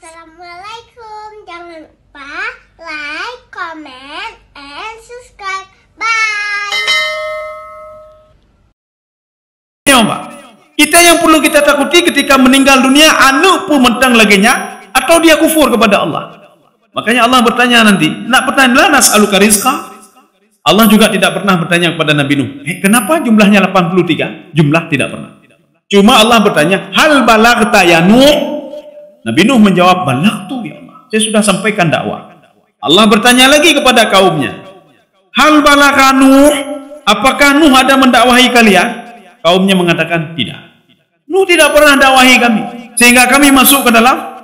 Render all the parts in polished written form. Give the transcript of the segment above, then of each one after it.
Assalamualaikum. Jangan lupa like, comment, and subscribe. Bye. Kita yang perlu kita takuti ketika meninggal dunia, anu pun mentang laginya, atau dia kufur kepada Allah. Makanya Allah bertanya nanti, nak bertanya nas'aluka rizqa. Allah juga tidak pernah bertanya kepada Nabi Nuh, kenapa jumlahnya 83? Jumlah tidak pernah. Cuma Allah bertanya, hal balaghta ya Nuh? Nabi Nuh menjawab, balaghtu ya Allah. Saya sudah sampaikan dakwah. Allah bertanya lagi kepada kaumnya, hal balagha Nuh? Apakah Nuh ada mendakwahi kalian? Kaumnya mengatakan tidak. Nuh tidak pernah dakwahi kami, sehingga kami masuk ke dalam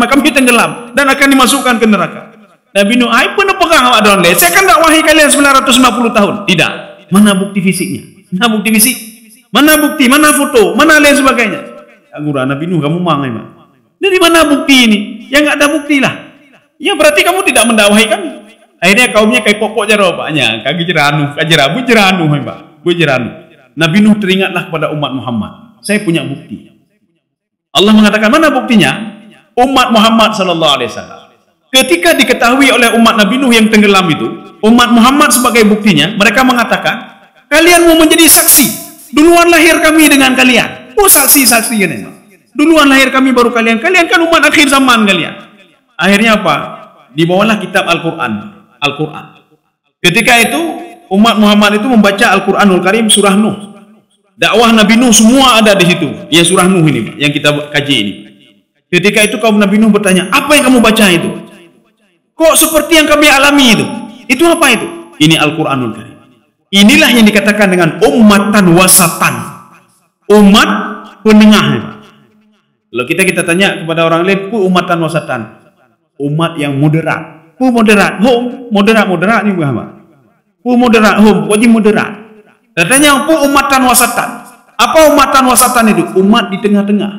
kami tenggelam dan akan dimasukkan ke neraka. Nabi Nuh, ai pun pegang awak daun le. Saya akan dakwahi kalian 950 tahun. Tidak. Mana bukti fisiknya? Mana bukti fisik? Mana bukti? Mana foto? Mana lain sebagainya? Agura Nabi Nuh, kamu mang memang. Dari mana bukti ini? Ya nggak ada bukti lah. Ya berarti kamu tidak mendakwahi kami. Akhirnya kaumnya kayak pokok jarobaknya. Kaki jeranu, kajerabu jeranu memang. Bu jeranu. Nabi Nuh teringatlah kepada umat Muhammad. Saya punya bukti. Allah mengatakan, mana buktinya? Umat Muhammad sallallahu alaihi wasallam. Ketika diketahui oleh umat Nabi Nuh yang tenggelam itu, umat Muhammad sebagai buktinya, mereka mengatakan, kalian mau menjadi saksi. Duluan lahir kami dengan kalian. Oh saksi-saksi ini. Duluan lahir kami baru kalian. Kalian kan umat akhir zaman kalian. Akhirnya apa? Dibawalah kitab Al-Quran. Ketika itu, umat Muhammad itu membaca Al-Quranul Karim surah Nuh. Dakwah Nabi Nuh semua ada di situ. Ya surah Nuh ini, Pak, yang kita kaji ini. Ketika itu kaum Nabi Nuh bertanya, apa yang kamu baca itu? Kok seperti yang kami alami itu? Itu apa itu? Ini Al-Quranul Karim. Inilah yang dikatakan dengan ummatan wasatan. Umat penengah. Kalau kita tanya kepada orang lain, umatan wasatan. Umat yang moderat. Moderat. Moderat ni apa? Moderat. Wajib moderat. Katanya umatan wasatan. Apa umatan wasatan itu? Umat di tengah-tengah.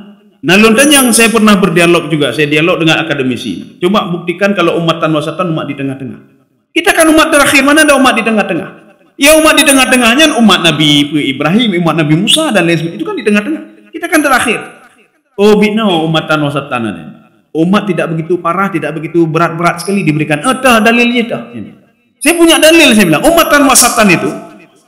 Nah, lontan yang saya pernah berdialog juga, saya dialog dengan akademisi. Coba buktikan kalau umatan wasatan, umat di tengah-tengah. Kita kan umat terakhir, mana ada umat di tengah-tengah? Ya umat di tengah-tengahnya umat Nabi Ibrahim, umat Nabi Musa dan lain sebagainya. Itu kan di tengah-tengah. Kita kan terakhir. Oh, bino umatan wasatan ini. Umat tidak begitu parah, tidak begitu berat-berat sekali diberikan. Dalilnya dah. Saya punya dalil, saya bilang. Umatan wasatan itu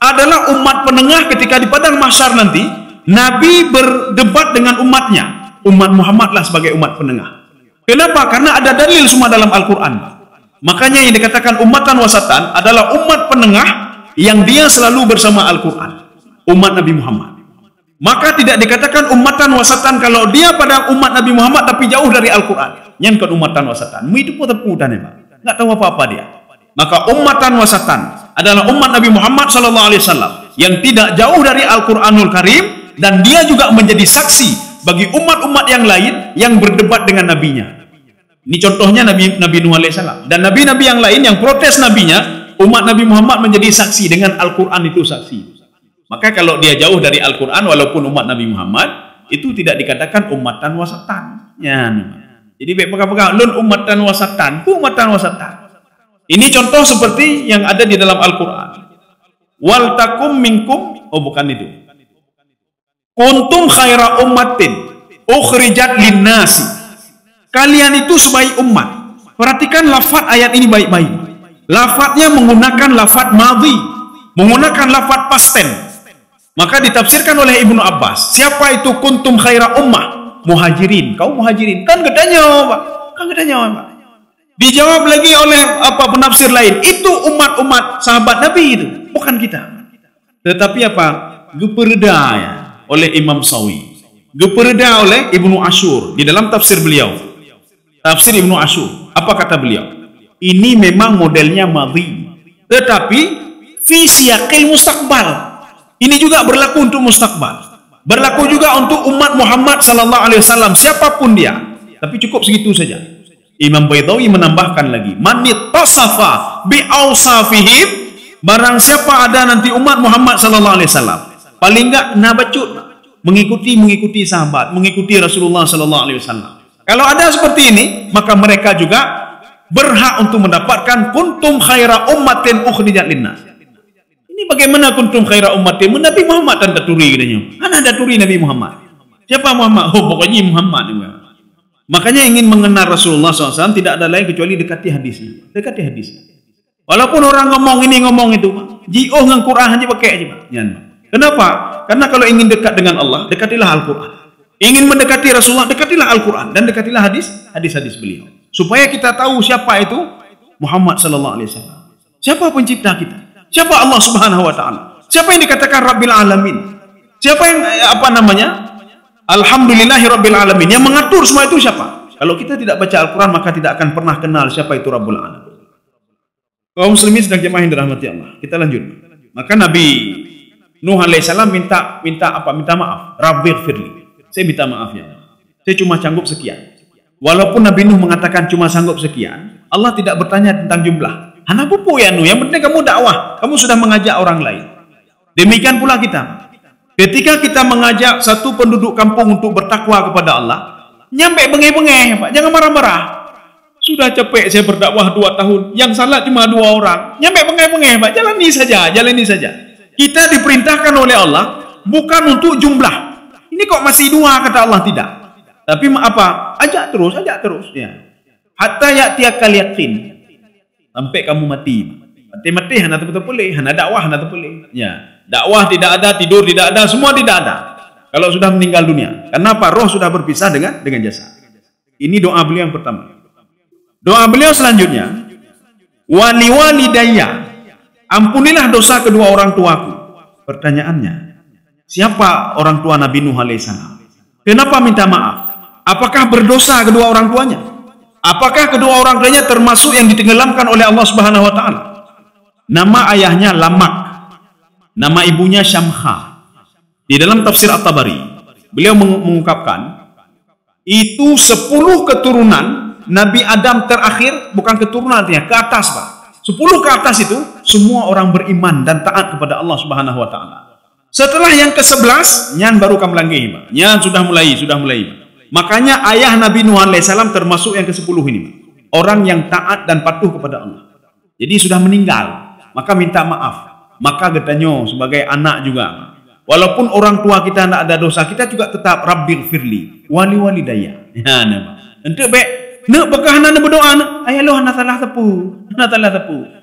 adalah umat penengah ketika di padang mahsyar nanti Nabi berdebat dengan umatnya. Umat Muhammad lah sebagai umat penengah. Kenapa? Karena ada dalil semua dalam Al-Quran. Makanya yang dikatakan umatan wasatan adalah umat penengah yang dia selalu bersama Al-Quran. Umat Nabi Muhammad. Maka tidak dikatakan umatan wasatan kalau dia pada umat Nabi Muhammad tapi jauh dari Al-Quran. Yang kan umatan wasatan. Itu pun tepudan ya, Pak. Nggak tahu apa-apa dia. Maka umatan wasatan adalah umat Nabi Muhammad SAW yang tidak jauh dari Al-Quranul Karim dan dia juga menjadi saksi bagi umat-umat yang lain yang berdebat dengan nabinya. Ini contohnya Nabi Nuh alaihissalam dan nabi-nabi yang lain yang protes nabinya, umat Nabi Muhammad menjadi saksi dengan Al-Quran itu saksi. Maka kalau dia jauh dari Al-Quran walaupun umat Nabi Muhammad itu tidak dikatakan umatan wasatan. Ya, jadi baik pegang-pegang lun umatan wasatan, umatan wasatan. Ini contoh seperti yang ada di dalam Al-Quran. Wal takum minkum, oh bukan itu. Kuntum khaira ummatin ukhrijat linnasi. Kalian itu sebaik umat. Perhatikan lafaz ayat ini baik-baik. Lafaznya menggunakan lafaz madhi, menggunakan lafaz past tense. Maka ditafsirkan oleh Ibnu Abbas, siapa itu kuntum khaira ummah? Muhajirin, kaum muhajirin. Kan gedanya, Pak. Pak. Dijawab lagi oleh penafsir lain, itu umat-umat sahabat Nabi itu, bukan kita. Tetapi geperda ya oleh Imam Sawi. Geperda oleh Ibnu Ashur di dalam tafsir beliau. Tafsir Ibnu Ashur. Apa kata beliau? Ini memang modelnya madhi. Tetapi fi siyaqil mustaqbal. Ini juga berlaku untuk mustaqbal. Berlaku juga untuk umat Muhammad sallallahu alaihi wasallam siapapun dia. Tapi cukup segitu saja. Imam Baydawi menambahkan lagi, manit tasafa bi awsafihim, barang siapa ada nanti umat Muhammad sallallahu alaihi wasallam paling enggak nabacut mengikuti sahabat, mengikuti Rasulullah sallallahu alaihi wasallam. Kalau ada seperti ini, maka mereka juga berhak untuk mendapatkan kuntum khaira ummatin ukhrijat linnas. Ini bagaimana kuntum khaira ummatin? Nabi Muhammad dan daturi katanya. Mana daturi Nabi Muhammad? Siapa Muhammad? Oh, pokoknya Muhammad. Makanya ingin mengenal Rasulullah SAW tidak ada lain kecuali dekati hadisnya. Dekati hadisnya. Walaupun orang ngomong ini ngomong itu, ji'oh dengan Quran aja pakai aja. Kenapa? Karena kalau ingin dekat dengan Allah, dekatilah Al-Quran. Ingin mendekati Rasulullah, dekatilah Al-Quran dan dekatilah hadis-hadis beliau. Supaya kita tahu siapa itu Muhammad sallallahu alaihi wasallam. Siapa pencipta kita? Siapa Allah Subhanahu wa taala? Siapa yang dikatakan Rabbil Alamin? Siapa yang Alhamdulillahi Rabbil Alamin. Yang mengatur semua itu siapa? Kalau kita tidak baca Al-Quran maka tidak akan pernah kenal siapa itu Rabbul Alamin. Kaum muslimin sedang jemaah yang dirahmati Allah. Kita lanjut. Maka Nabi Nuh alaihissalam minta maaf. Rabbighfirli. Saya minta maaf ya Allah. Saya cuma sanggup sekian. Walaupun Nabi Nuh mengatakan cuma sanggup sekian, Allah tidak bertanya tentang jumlah. Hana pupu ya Nuh, yang penting kamu dakwah, kamu sudah mengajak orang lain. Demikian pula kita. Ketika kita mengajak satu penduduk kampung untuk bertakwa kepada Allah, nyampe bengeh-bengeh, Pak, jangan marah-marah. Sudah capek saya berdakwah 2 tahun, yang salah cuma 2 orang. Nyampe bengeh-bengeh, Pak, jalani saja. Kita diperintahkan oleh Allah bukan untuk jumlah. Ini kok masih 2 kata Allah, tidak. Tapi apa? Ajak terus ya. Hatta ya'tiyakal yaqin. Sampai kamu mati. Mati hana betul boleh, hana dakwah hana boleh. Ya. Dakwah tidak ada, tidur tidak ada, semua tidak ada. Kalau sudah meninggal dunia. Kenapa? Roh sudah berpisah dengan jasad. Ini doa beliau yang pertama. Doa beliau selanjutnya, wali walidayya, ampunilah dosa kedua orang tuaku. Pertanyaannya, siapa orang tua Nabi Nuh alaihissalam? Kenapa minta maaf? Apakah berdosa kedua orang tuanya? Apakah kedua orang tuanya termasuk yang ditenggelamkan oleh Allah Subhanahu wa taala? Nama ayahnya Lamak, nama ibunya Syamkha. Di dalam tafsir At-Tabari, beliau mengungkapkan itu 10 keturunan Nabi Adam terakhir, bukan keturunan artinya ke atas, Pak. 10 ke atas itu semua orang beriman dan taat kepada Allah Subhanahu wa taala. Setelah yang ke-11, nyan baru kamu lagi, Pak. Nyan sudah mulai. Makanya ayah Nabi Nuh alaihissalam termasuk yang ke-10 ini, Pak. Orang yang taat dan patuh kepada Allah. Jadi sudah meninggal, maka minta maaf. Maka katanya sebagai anak juga, walaupun orang tua kita tidak ada dosa, kita juga tetap Rabbighfirli wali walidayya. Ya, nama. Untuk nak bekah nak berdoa nak. Ayah lo nak salah tepu.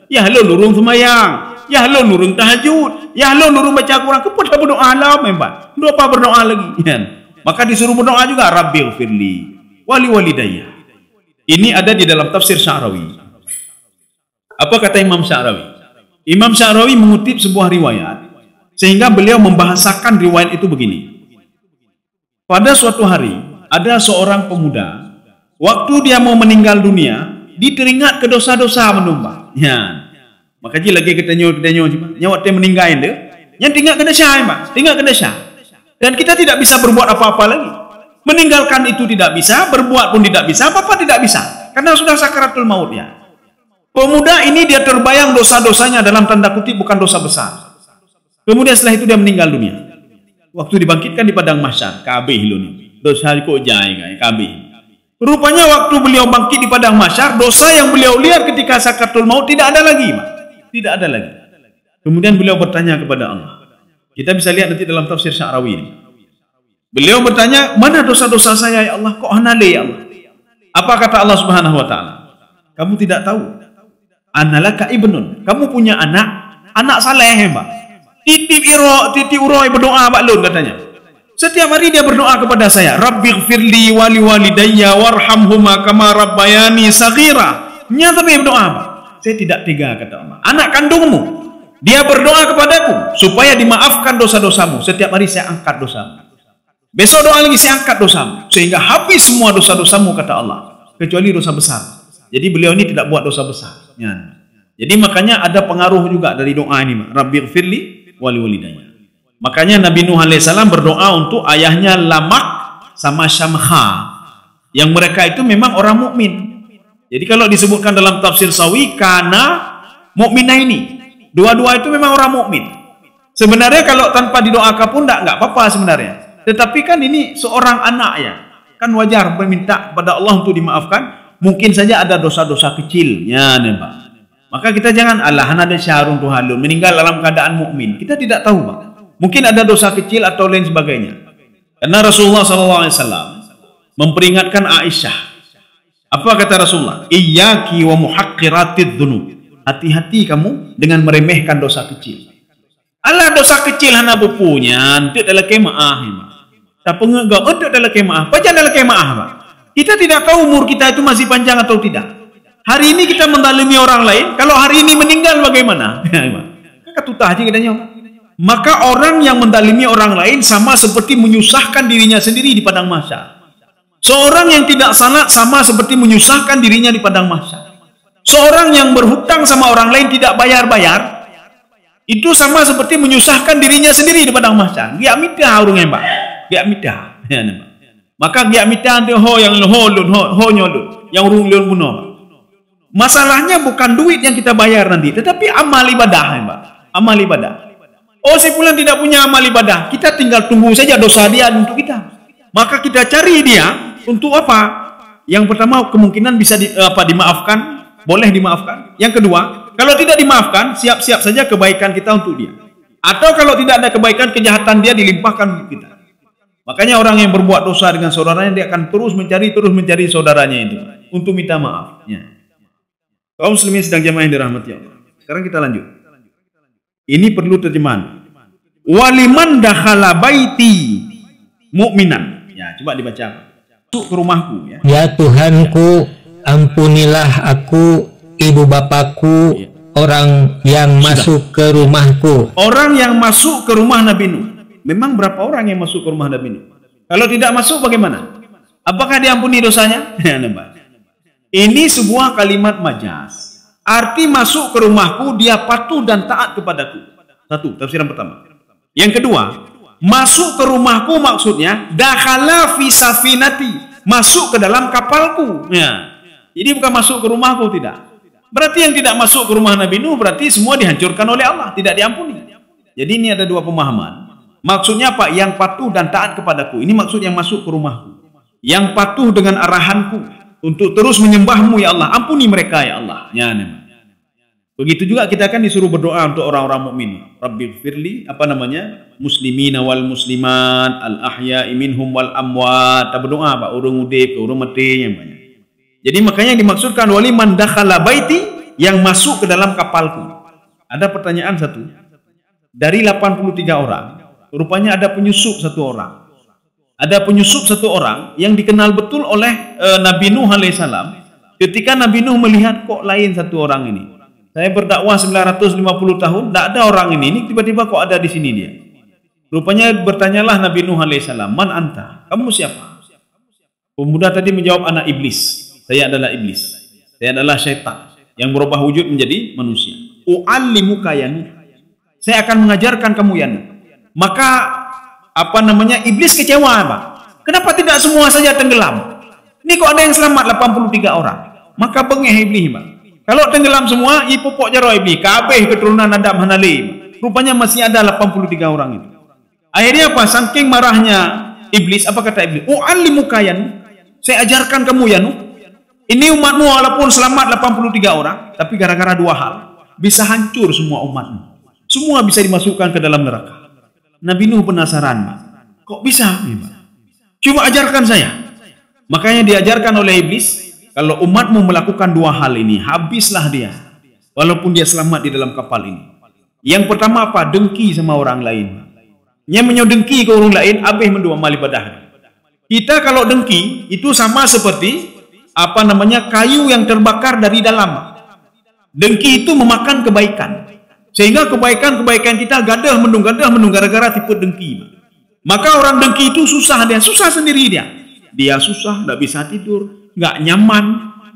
Ya lo nurung semayang. Ya lo nurung tahajud. Ya lo nurung baca Quran. Kepada berdoa lah memang. Apa berdoa lagi? Ya. Maka disuruh berdoa juga Rabbighfirli wali walidayya. Ini ada di dalam tafsir Sya'rawi. Apa kata Imam Sya'rawi? Imam Sya'rawi mengutip sebuah riwayat sehingga beliau membahasakan riwayat itu begini. Pada suatu hari ada seorang pemuda, waktu dia mau meninggal dunia, diteringat ke dosa-dosa menumpang. Ya. Makanya lagi ketanya nyawa dia meninggal dia, yang tinggal kena syah, Pak. Tinggal kena syah. Dan kita tidak bisa berbuat apa-apa lagi. Meninggalkan itu tidak bisa, berbuat pun tidak bisa, apa-apa tidak bisa. Karena sudah sakaratul maut ya. Pemuda ini dia terbayang dosa-dosanya dalam tanda kutip bukan dosa besar. Kemudian setelah itu dia meninggal dunia. Waktu dibangkitkan di padang mahsyar, kabeh lu ni. Dosa kok jai kabeh. Rupanya waktu beliau bangkit di padang mahsyar, dosa yang beliau lihat ketika sakaratul maut tidak ada lagi, Pak. Tidak ada lagi. Kemudian beliau bertanya kepada Allah. Kita bisa lihat nanti dalam tafsir Sya'rawi ini. Beliau bertanya, mana dosa-dosa saya ya Allah? Kok hanale ya Allah? Apa kata Allah Subhanahu wa taala? Kamu tidak tahu. Analaka ibnun. Kamu punya anak saleh, Pak. Titi uroi berdoa Pak Lun katanya. Setiap hari dia berdoa kepada saya, Rabbighfirli wali walidayya warhamhuma kama rabbayani saghira. Nyata dia berdoa, Pak. Saya tidak tega kata Allah. Anak kandungmu, dia berdoa kepadaku supaya dimaafkan dosa-dosamu. Setiap hari saya angkat dosamu. Besok doa lagi saya angkat dosamu sehingga habis semua dosa-dosamu kata Allah, kecuali dosa besar. Jadi beliau ini tidak buat dosa besar. Ya. Jadi makanya ada pengaruh juga dari doa ini, Rabbighfirli wali walidayya. Makanya Nabi Nuh alaihissalam berdoa untuk ayahnya Lamak sama Syamkha, yang mereka itu memang orang mukmin. Jadi kalau disebutkan dalam tafsir Sawi kana mukminaini, dua-dua itu memang orang mukmin. Sebenarnya kalau tanpa didoakan pun enggak apa-apa sebenarnya. Tetapi kan ini seorang anak ya, kan wajar meminta kepada Allah untuk dimaafkan. Mungkin saja ada dosa-dosa kecil, ya, Pak. Maka kita jangan Allah ada syarun tuhalun meninggal dalam keadaan mukmin. Kita tidak tahu, Pak. Mungkin ada dosa kecil atau lain sebagainya. Karena Rasulullah SAW memperingatkan Aisyah. Apa kata Rasulullah? Iyyaki wa muhaqqiratidz dzunub. Hati-hati kamu dengan meremehkan dosa kecil. Alah dosa kecil hana punya, entuk dalam kemaah. Tak pengegak entuk dalam kemaah. Pajan dalam kemaah, Pak. Kita tidak tahu umur kita itu masih panjang atau tidak. Hari ini kita mendalimi orang lain, kalau hari ini meninggal bagaimana? Ketutah aja kita nyawa. Maka orang yang mendalimi orang lain sama seperti menyusahkan dirinya sendiri di padang mahsyar. Seorang yang tidak salat sama seperti menyusahkan dirinya di padang mahsyar. Seorang yang berhutang sama orang lain tidak bayar-bayar, itu sama seperti menyusahkan dirinya sendiri di padang mahsyar. Giak midah urungnya, Pak. Giak midah. Maka giak midah dia ho yang ho nyolun, yang urung leun bunuh. Masalahnya bukan duit yang kita bayar nanti, tetapi amal ibadah, Pak. Amal ibadah. Oh, si fulan tidak punya amal ibadah. Kita tinggal tunggu saja dosa dia untuk kita. Maka kita cari dia untuk apa? Yang pertama kemungkinan bisa dimaafkan, boleh dimaafkan. Yang kedua, kalau tidak dimaafkan, siap-siap saja kebaikan kita untuk dia. Atau kalau tidak ada kebaikan, kejahatan dia dilimpahkan untuk kita. Makanya orang yang berbuat dosa dengan saudaranya, dia akan terus mencari saudaranya itu untuk minta maaf. Ya. Kaum muslimin sedang jamaah yang dirahmati Allah. Sekarang kita lanjut. Ini perlu terjemahan. Waliman dakhala baiti mu'minan. Ya, coba dibaca. Masuk ke rumahku, ya. Ya Tuhanku, ampunilah aku, ibu bapakku, orang yang masuk ke rumahku. Orang yang masuk ke rumah Nabi Nuh. Memang berapa orang yang masuk ke rumah Nabi Nuh? Kalau tidak masuk bagaimana? Apakah diampuni dosanya? Ini sebuah kalimat majaz. Arti masuk ke rumahku, dia patuh dan taat kepadaku. Satu, tafsiran pertama. Yang kedua, masuk ke rumahku maksudnya dakhala fi safinati, masuk ke dalam kapalku. Ya. Jadi bukan masuk ke rumahku, tidak. Berarti yang tidak masuk ke rumah Nabi Nuh berarti semua dihancurkan oleh Allah, tidak diampuni. Jadi ini ada dua pemahaman. Maksudnya apa? Yang patuh dan taat kepadaku. Ini maksud yang masuk ke rumahku. Yang patuh dengan arahanku untuk terus menyembahmu ya Allah. Ampuni mereka ya Allah. Ya, begitu juga kita akan disuruh berdoa untuk orang-orang mukmin. Rabbighfirli, muslimina wal muslimat, al ahya'i minhum wal amwat. Kita berdoa Pak, urung udip, urung mati yang banyak. Jadi makanya dimaksudkan waliman dakhala baiti, yang masuk ke dalam kapalku. Ada pertanyaan satu. Dari 83 orang, rupanya ada penyusup satu orang. Ada penyusup satu orang yang dikenal betul oleh Nabi Nuh alaihissalam. Ketika Nabi Nuh melihat kok lain satu orang ini. Saya berdakwah 950 tahun, tidak ada orang ini tiba-tiba kok ada di sini dia. Rupanya bertanyalah Nabi Nuh alaihissalam, man anta? Kamu siapa? Pemuda tadi menjawab, anak iblis. Saya adalah iblis. Saya adalah syaitan yang berubah wujud menjadi manusia. U'allimuka ya Nuh. Saya akan mengajarkan kamu ya Nuh. Maka iblis kecewa, Pak. Kenapa tidak semua saja tenggelam? Ini kok ada yang selamat 83 orang. Maka bengeh iblis, Pak. Kalau tenggelam semua, pupuk jaro iblis, kabeh keturunan Adam Hanali. Rupanya masih ada 83 orang itu. Akhirnya apa? Saking marahnya iblis, apa kata iblis? U'allimuka ya Nuh. Saya ajarkan kamu ya Nuh. Ini umatmu walaupun selamat 83 orang, tapi gara-gara dua hal bisa hancur semua umatmu. Semua bisa dimasukkan ke dalam neraka. Nabi Nuh penasaran, kok bisa? Coba ajarkan saya. Makanya diajarkan oleh iblis, kalau umatmu melakukan dua hal ini, habislah dia. Walaupun dia selamat di dalam kapal ini. Yang pertama apa? Dengki sama orang lain. Yang menyodengki ke orang lain, abih mendua amal ibadah. Kita kalau dengki, itu sama seperti kayu yang terbakar dari dalam. Dengki itu memakan kebaikan. Sehingga kebaikan-kebaikan kita gadah mendung gara-gara tipu dengki. Maka orang dengki itu susah sendiri dia. Dia susah, tidak bisa tidur, nggak nyaman,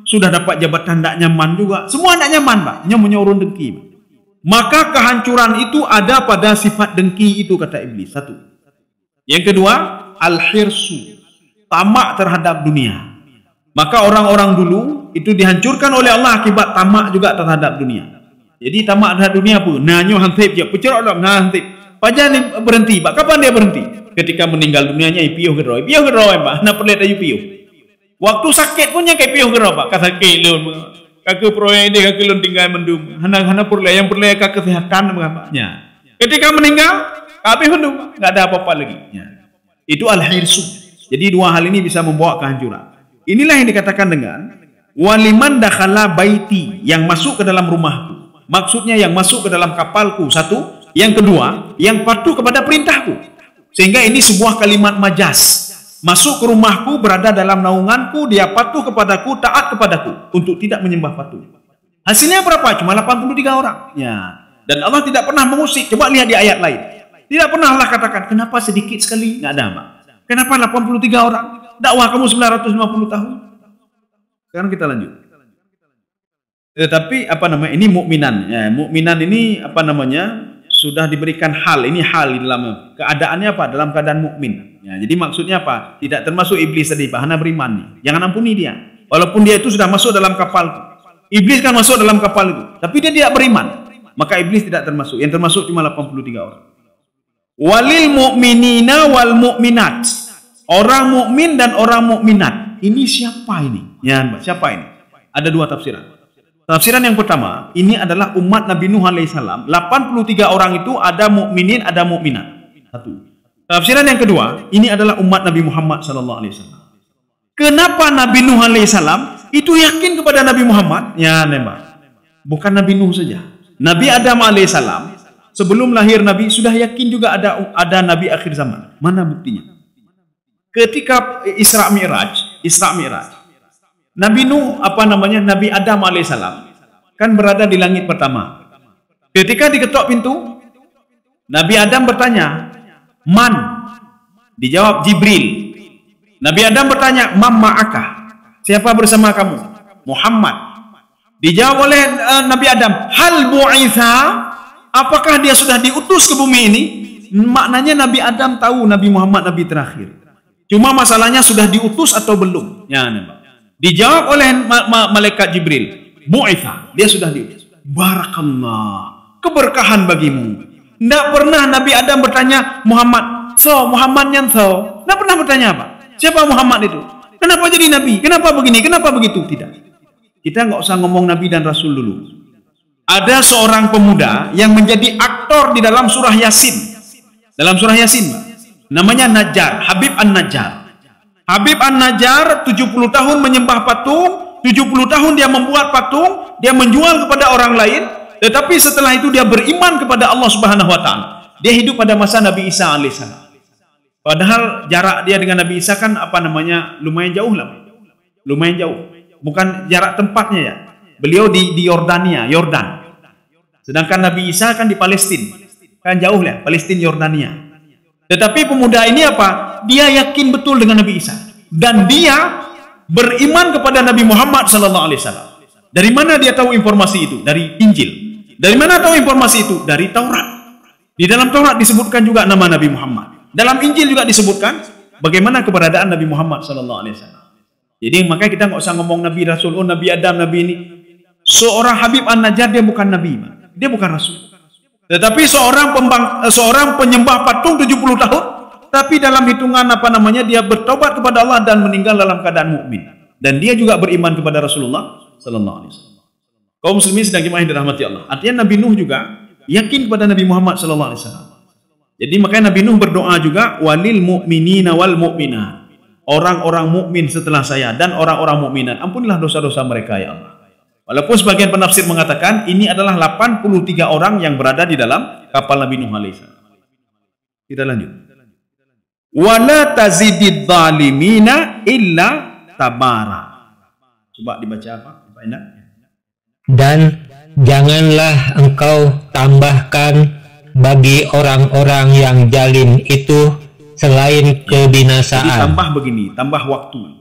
sudah dapat jabatan tidak nyaman juga. Semua tidak nyaman, Pak. Nyamannya orang dengki. Maka kehancuran itu ada pada sifat dengki itu, kata iblis. Satu. Yang kedua, al-hirsu, tamak terhadap dunia. Maka orang-orang dulu itu dihancurkan oleh Allah akibat tamak juga terhadap dunia. Jadi tamak terhadap dunia apa? Nanyo hantip je, pecerok dak hantip. Pajan berhenti, Pak. Kapan dia berhenti? Ketika meninggal dunianya piuh geroi. Piuh geroi, Pak. Nak perlet ayu piuh. Waktu sakit punya kayak piuh geroi, Pak. Kata kelon. Kakek proyek dia kakek lon tinggal mendum. Hana perlet yang perlet kakek kesehatan bapaknya. Ketika meninggal, kabeh mendum, enggak ada apa-apa lagi. Ya. Itu al-hirsu. Jadi dua hal ini bisa membawa kehancuran. Inilah yang dikatakan dengan waliman dakhala baiti, yang masuk ke dalam rumahku. Maksudnya yang masuk ke dalam kapalku, satu. Yang kedua, yang patuh kepada perintahku. Sehingga ini sebuah kalimat majas. Masuk ke rumahku, berada dalam naunganku, dia patuh kepadaku, taat kepadaku untuk tidak menyembah patung. Hasilnya berapa? Cuma 83 orang. Ya. Dan Allah tidak pernah mengusik. Coba lihat di ayat lain. Tidak pernah Allah katakan, kenapa sedikit sekali? Nggak ada apa. Kenapa 83 orang? Dakwah kamu 950 tahun. Sekarang kita lanjut. Tetapi apa namanya? Ini mukminan. Ya, mukminan ini apa namanya? Sudah diberikan hal. Ini hal di dalam keadaannya apa? Dalam keadaan mukmin. Ya, jadi maksudnya apa? Tidak termasuk iblis tadi, Pak. Hana beriman nih. Jangan ampuni dia. Walaupun dia itu sudah masuk dalam kapal itu. Iblis kan masuk dalam kapal itu, tapi dia tidak beriman. Maka iblis tidak termasuk. Yang termasuk cuma 83 orang. Walil mu'minina wal mu'minat. Orang mukmin dan orang mukminat. Ini siapa ini? Ya, siapa ini? Ada dua tafsiran. Tafsiran yang pertama, ini adalah umat Nabi Nuh alaihissalam. 83 orang itu ada mukminin, ada mukminat. Satu. Tafsiran yang kedua, ini adalah umat Nabi Muhammad sallallahu alaihi wasallam. Kenapa Nabi Nuh alaihissalam itu yakin kepada Nabi Muhammad? Ya, nembak. Bukan Nabi Nuh saja. Nabi Adam alaihissalam sebelum lahir Nabi sudah yakin juga ada Nabi akhir zaman. Mana buktinya? Ketika Isra Mi'raj, Nabi Nuh Nabi Adam alaihissalam kan berada di langit pertama. Ketika diketok pintu, Nabi Adam bertanya, "Man?" Dijawab Jibril. Nabi Adam bertanya, "Man ma'aka?" Siapa bersama kamu? Muhammad. Dijawab oleh Nabi Adam, "Hal bu'itha?" Apakah dia sudah diutus ke bumi ini? Maknanya Nabi Adam tahu Nabi Muhammad Nabi terakhir. Cuma masalahnya sudah diutus atau belum? Ya, dijawab oleh malaikat Jibril, "Bu'itha." Dia sudah diutus. Barakallah. Keberkahan bagimu. Tidak pernah Nabi Adam bertanya, "Muhammad, Muhammadnya Tidak pernah bertanya apa? Siapa Muhammad itu? Kenapa jadi Nabi? Kenapa begini? Kenapa begitu? Tidak. Kita nggak usah ngomong Nabi dan Rasul dulu. Ada seorang pemuda yang menjadi aktor di dalam surah Yasin. Dalam surah Yasin, namanya Najjar, Habib An-Najjar. Habib An-Najjar 70 tahun menyembah patung, 70 tahun dia membuat patung, dia menjual kepada orang lain, tetapi setelah itu dia beriman kepada Allah Subhanahu wa taala. Dia hidup pada masa Nabi Isa alaihissalam. Padahal jarak dia dengan Nabi Isa kan lumayan jauh lah. Lumayan jauh. Bukan jarak tempatnya ya. Beliau di Yordania, Yordan. Sedangkan Nabi Isa kan di Palestina. Kan jauh lah, Palestina, Yordania. Tetapi pemuda ini apa? Dia yakin betul dengan Nabi Isa. Dan dia beriman kepada Nabi Muhammad SAW. Dari mana dia tahu informasi itu? Dari Injil. Dari mana tahu informasi itu? Dari Taurat. Di dalam Taurat disebutkan juga nama Nabi Muhammad. Dalam Injil juga disebutkan bagaimana keberadaan Nabi Muhammad SAW. Jadi makanya kita nggak usah ngomong Nabi Rasul, oh Nabi Adam, Nabi ini. Seorang Habib An-Najjar dia bukan Nabi, dia bukan Rasul. Tetapi seorang penyembah patung 70 tahun, tapi dalam hitungan dia bertobat kepada Allah dan meninggal dalam keadaan mukmin. Dan dia juga beriman kepada Rasulullah sallallahu alaihi wasallam. Kaum muslimin sedang jemaah yang dirahmati Allah. Artinya Nabi Nuh juga yakin kepada Nabi Muhammad sallallahu alaihi wasallam. Jadi makanya Nabi Nuh berdoa juga walil mu'minina wal mu'minat. Orang-orang mukmin setelah saya dan orang-orang mukminat, ampunilah dosa-dosa mereka ya Allah. Walaupun sebagian penafsir mengatakan ini adalah 83 orang yang berada di dalam kapal Nabi Nuh alaihissalam. Kita lanjut. Wala tazidid zalimina illa tabara. Coba dibaca apa? Pak Indah. Dan janganlah engkau tambahkan bagi orang-orang yang zalim itu selain kebinasaan. Jadi tambah begini, tambah waktu.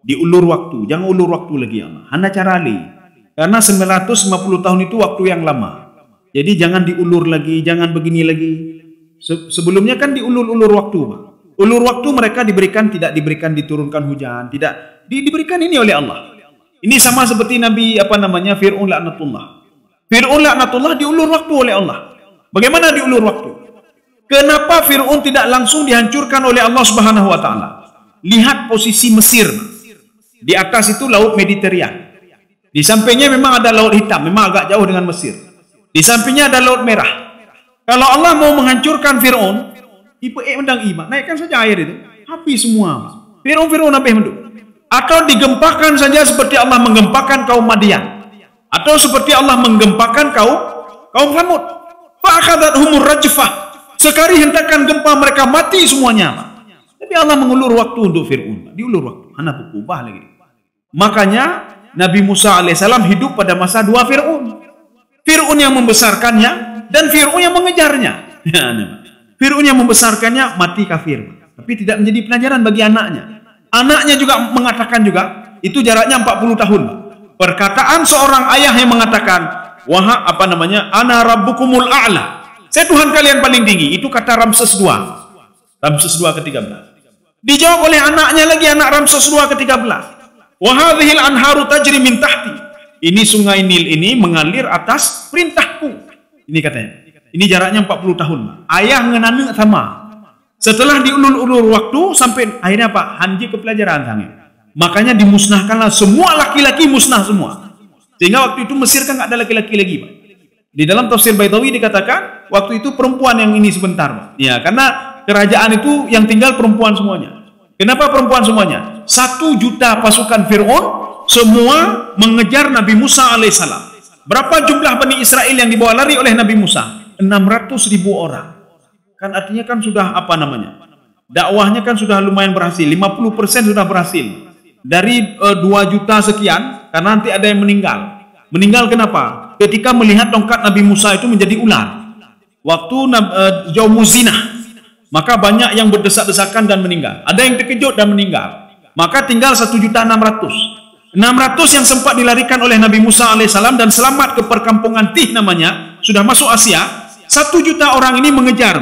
Diulur waktu, jangan ulur waktu lagi Allah. Hana cara li. Karena 950 tahun itu waktu yang lama. Jadi jangan diulur lagi, jangan begini lagi. Sebelumnya kan diulur-ulur waktu, Pak. Ulur waktu mereka tidak diberikan diturunkan hujan, tidak diberikan ini oleh Allah. Ini sama seperti Nabi Fir'aun laknatullah. Fir'aun laknatullah diulur waktu oleh Allah. Bagaimana diulur waktu? Kenapa Fir'aun tidak langsung dihancurkan oleh Allah Subhanahu wa taala? Lihat posisi Mesir. Di atas itu laut Mediterania. Di sampingnya memang ada laut hitam, memang agak jauh dengan Mesir. Di sampingnya ada laut merah. Kalau Allah mau menghancurkan Fir'aun, mendang iman, naikkan saja air itu, habis semua. Fir'aun apa yang atau digempakan saja seperti Allah menggempakan kaum Madian, atau seperti Allah menggempakan kaum Samud. Fa'akhadhathumur rajfah. Sekali hentakan gempa mereka mati semuanya. Tapi Allah mengulur waktu untuk Fir'aun. Diulur waktu. Hana berubah lagi. Makanya Nabi Musa alaihissalam hidup pada masa dua Fir'aun. Fir'aun yang membesarkannya dan Fir'aun yang mengejarnya. Fir'aun yang membesarkannya mati kafir. Tapi tidak menjadi pelajaran bagi anaknya. Anaknya juga mengatakan juga, itu jaraknya 40 tahun. Perkataan seorang ayah yang mengatakan, ana rabbukumul a'la. Saya Tuhan kalian paling tinggi. Itu kata Ramses II. Ramses II ke-13. Dijawab oleh anaknya lagi, anak Ramses II ke-13. Wa hadhil anharu tajri min tahti. Ini sungai Nil ini mengalir atas perintahku. Ini katanya. Ini jaraknya 40 tahun. Ayah ngenane sama. Setelah diulur-ulur waktu sampai akhirnya apa? Hanji ke pelajaran tangan. Makanya dimusnahkanlah semua laki-laki, musnah semua. Sehingga waktu itu Mesir kan nggak ada laki-laki lagi, Pak. Di dalam tafsir Baitawi dikatakan waktu itu perempuan yang ini sebentar, Pak. Ya, karena kerajaan itu yang tinggal perempuan semuanya. Kenapa perempuan semuanya? 1 juta pasukan Fir'aun semua mengejar Nabi Musa alaihissalam. Berapa jumlah Bani Israel yang dibawa lari oleh Nabi Musa? 600.000 orang. Kan artinya kan sudah dakwahnya kan sudah lumayan berhasil, 50% sudah berhasil dari 2 juta sekian, karena nanti ada yang meninggal kenapa? Ketika melihat tongkat Nabi Musa itu menjadi ular waktu Yaumuz-Zinah, maka banyak yang berdesak-desakan dan meninggal, ada yang terkejut dan meninggal, maka tinggal 1.600.000 yang sempat dilarikan oleh Nabi Musa alaihissalam dan selamat ke perkampungan Tih namanya, sudah masuk Asia. 1 juta orang ini mengejar.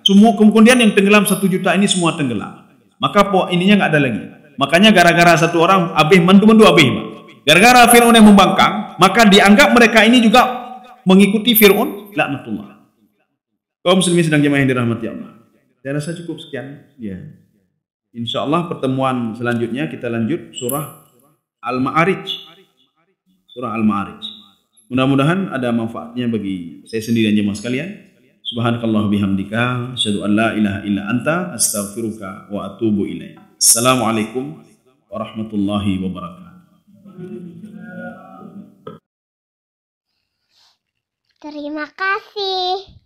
Semua kemudian yang tenggelam 1 juta ini semua tenggelam. Maka ininya nggak ada lagi. Makanya gara-gara 1 orang abih mendu abih. Gara-gara Fir'aun yang membangkang, maka dianggap mereka ini juga mengikuti Fir'aun laknatullah. Kaum muslimin sedang jemaah yang dirahmati Allah. Saya rasa cukup sekian. Ya. Insyaallah pertemuan selanjutnya kita lanjut surah Al-Ma'arij. Surah Al-Ma'arij. Mudah-mudahan ada manfaatnya bagi saya sendiri dan jemaah sekalian. Subhanakallah bihamdika asyhadu an la ilaha illa anta astaghfiruka wa atubu ilaik. Assalamualaikum warahmatullahi wabarakatuh. Terima kasih.